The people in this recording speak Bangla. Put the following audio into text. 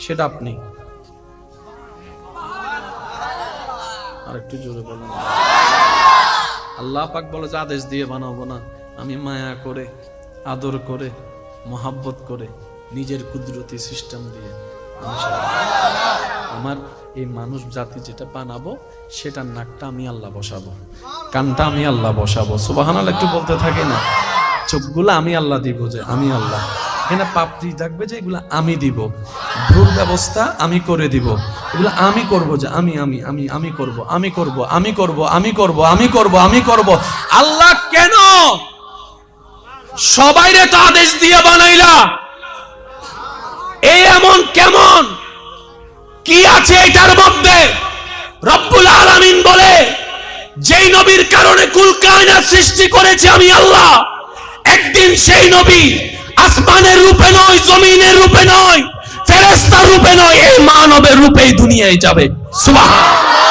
সেটা আপনি। আরেকটু জোরে বলেন। আল্লাহ পাক বলে যে আদেশ দিয়ে বানাবো না, আমি মায়া করে, আদর করে, মোহাব্বত করে, নিজের কুদরতি সিস্টেম দিয়ে আমার এই মানুষ জাতি যেটা বানাবো সেটার নাকটা আমি আল্লাহ বসাবো, কানটা আমি আল্লাহ বসাবো। সুবহানাল্লাহ একটু বলতে থাকে না। চোখগুলো আমি আল্লাহ দিব, যে আমি আল্লাহ। এখানে পাপড়ি থাকবে যে এগুলো আমি দিব, ভ্রুর ব্যবস্থা আমি করে দিব, এগুলো আমি করব, যে আমি আমি আমি আমি করব, আমি করব, আমি করব, আমি করব, আমি করব, আমি করব। আল্লাহ কেন সবাইরে তো আদেশ দিয়ে বানাইলা? এই এমন কেমন কি আছে এটার মধ্যে? রব্বুল আলামিন বলে, যেই নবীর কারণে কুল কায়নাত সৃষ্টি করেছি আমি আল্লাহ, একদিন সেই নবী আসমানের রূপে নয়, জমিনের রূপে নয়, ফেরেশতার রূপে নয়, এই মানবের রূপেই দুনিয়ায় যাবে। সুবহানাল্লাহ।